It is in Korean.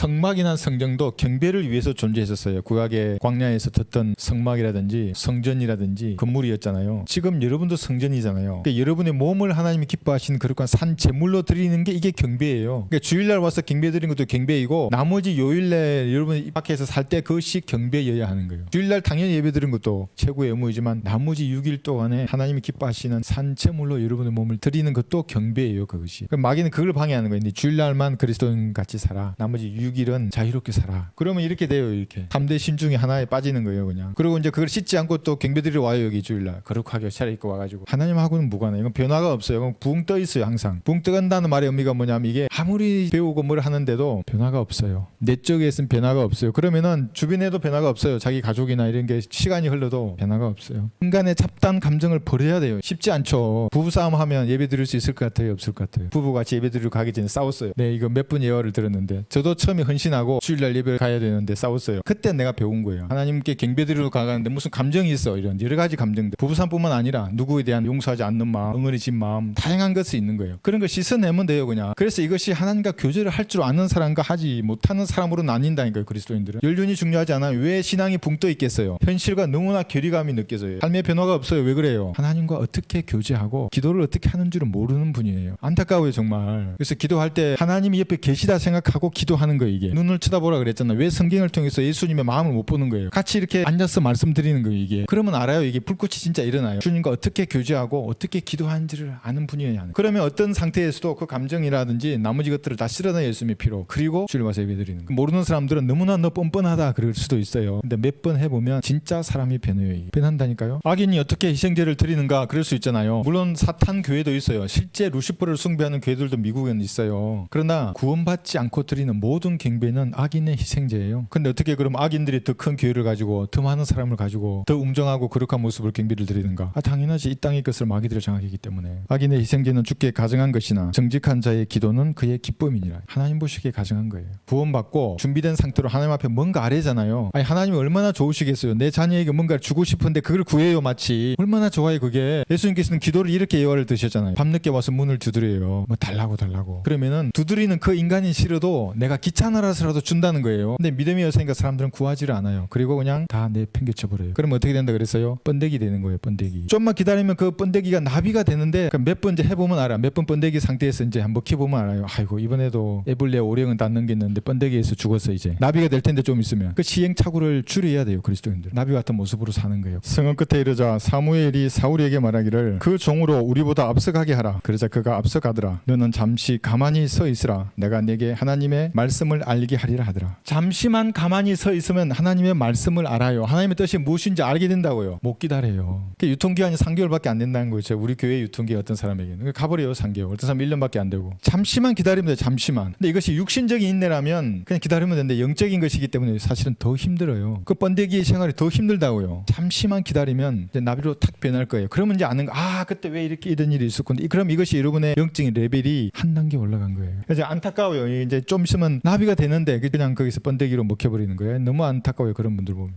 성막이나 성전도 경배를 위해서 존재했었어요. 구약의 광야에서 듣던 성막이라든지 성전이라든지 건물이었잖아요. 지금 여러분도 성전이잖아요. 그러니까 여러분의 몸을 하나님이 기뻐하시는 그런 산 제물로 드리는 게 이게 경배예요. 그러니까 주일날 와서 경배 드리는 것도 경배이고 나머지 요일날 여러분이 밖에서 살 때 그것이 경배여야 하는 거예요. 주일날 당연히 예배 드리는 것도 최고의 의무이지만 나머지 6일 동안에 하나님이 기뻐하시는 산 제물로 여러분의 몸을 드리는 것도 경배예요. 그것이. 그러니까 마귀는 그걸 방해하는 거예요. 주일날만 그리스도인 같이 살아. 나머지 6일은 자유롭게 살아. 그러면 이렇게 돼요. 이렇게 3대 신 중에 하나에 빠지는 거예요. 그냥. 그리고 이제 그걸 씻지 않고 또 경배 드리러 와요. 여기 주일날 거룩하게 차려입고 와가지고 하나님하고는 무관해요. 이건 변화가 없어요. 이건 붕 떠 있어요. 항상 붕 떠간다는 말의 의미가 뭐냐면 이게 아무리 배우고 뭘 하는데도 변화가 없어요. 내적에 있으면 변화가 없어요. 그러면은 주변에도 변화가 없어요. 자기 가족이나 이런 게 시간이 흘러도 변화가 없어요. 인간의 잡다한 감정을 버려야 돼요. 쉽지 않죠. 부부싸움 하면 예배 드릴 수 있을 것 같아요? 없을 것 같아요? 부부같이 예배 드리러 가기 전에 싸웠어요. 네, 이거 몇 분 예화를 들었는데 저도 처음에 헌신하고 주일날 예배를 가야 되는데 싸웠어요. 그때 내가 배운 거예요. 하나님께 경배 드리러 가는데 무슨 감정이 있어. 이런 여러 가지 감정들. 부부싸움뿐만 아니라 누구에 대한 용서하지 않는 마음, 응어리진 마음, 다양한 것이 있는 거예요. 그런 걸 씻어내면 돼요. 그냥. 그래서 이것이 하나님과 교제를 할 줄 아는 사람과 하지 못하는 사람으로 나뉜다니까요. 그리스도인들은. 연륜이 중요하지 않아요. 왜 신앙이 붕 떠 있겠어요? 현실과 너무나 괴리감이 느껴져요. 삶의 변화가 없어요. 왜 그래요? 하나님과 어떻게 교제하고 기도를 어떻게 하는 줄을 모르는 분이에요. 안타까워요 정말. 그래서 기도할 때 하나님이 옆에 계시다 생각하고 기도하는 거예요. 이게 눈을 쳐다보라 그랬잖아요. 왜 성경을 통해서 예수님의 마음을 못 보는 거예요? 같이 이렇게 앉아서 말씀드리는 거예요. 이게. 그러면 알아요. 이게 불꽃이 진짜 일어나요. 주님과 어떻게 교제하고 어떻게 기도하는지를 아는 분이어야 하는. 그러면 어떤 상태에서도 그 감정이라든지 나머지 것들을 다 쓸어내 예수님의 피로. 그리고 주일 와서 예배드리는 거예요. 모르는 사람들은 너무나 너 뻔뻔하다 그럴 수도 있어요. 근데 몇 번 해보면 진짜 사람이 변해요. 변한다니까요. 악인이 어떻게 희생제를 드리는가 그럴 수 있잖아요. 물론 사탄 교회도 있어요. 실제 루시퍼를 숭배하는 교회들도 미국에는 있어요. 그러나 구원받지 않고 드리는 모든 경배는 악인의 희생제예요. 근데 어떻게 그럼 악인들이 더 큰 교회를 가지고 더 많은 사람을 가지고 더 웅정하고 거룩한 모습을 경배를 드리는가? 당연하지. 이 땅의 것을 마귀들의 장악이기 때문에. 악인의 희생제는 주께 가증한 것이나 정직한 자의 기도는 그의 기쁨이니라. 하나님 보시기에 가증한 거예요. 구원받고 준비된 상태로 하나님 앞에 뭔가 아뢰잖아요. 아니 하나님이 얼마나 좋으시겠어요. 내 자녀에게 뭔가를 주고 싶은데 그걸 구해요. 마치 얼마나 좋아요 그게. 예수님께서는 기도를 이렇게 예화를 드셨잖아요. 밤늦게 와서 문을 두드려요. 뭐 달라고 그러면은 두드리는 그 인간이 싫어도 내가 귀찮아라서라도 준다는 거예요. 근데 믿음이 없으니까 사람들은 구하지를 않아요. 그리고 그냥 다 내팽개쳐 버려요. 그러면 어떻게 된다 그랬어요? 번데기 되는 거예요. 번데기. 좀만 기다리면 그 번데기가 나비가 되는데 몇 번 이제 해보면 알아. 몇 번 번데기 상태에서 이제 한번 키보면 알아요. 아이고 이번에도 애벌레 오령은 다 넘겼는데 번데기에서 죽었어. 이제 나비가 될 텐데 좀 있으면 그 시행착오를 줄여야 돼요. 그리스도인들. 나비 같은 모습으로 사는 거예요. 성은 끝에 이르자 사무엘이 사울에게 말하기를 그 종으로 우리보다 앞서가게 하라. 그러자 그가 앞서가더라. 너는 잠시 가만히 서 있으라. 내가 내게 하나님의 말씀을 알게 하리라 하더라. 잠시만 가만히 서 있으면 하나님의 말씀을 알아요. 하나님의 뜻이 무엇인지 알게 된다고요. 못 기다려요. 유통기한이 3개월밖에 안 된다는 거죠. 우리 교회 유통기한 어떤 사람에게는 가버려요. 3개월. 어떤 사람 1년밖에 안 되고. 잠시만 기다리면 돼요. 잠시만. 근데 이것이 육신적인 인내라면 그냥 기다리면 되는데 영적인 것이기 때문에 사실은 더 힘들어요. 그 번데기의 생활이 더 힘들다고요. 잠시만 기다리면 이제 나비로 탁 변할 거예요. 그러면 이제 아는 거. 그때 왜 이렇게 이런 일이 있었건데. 그럼 이것이 여러분의 영적인 레벨이 한 단계 올라간 거예요. 그래서 안타까워요. 이제 좀 있으면 나비가 되는데 그냥 거기서 번데기로 먹혀버리는 거예요. 너무 안타까워요. 그런 분들 보면.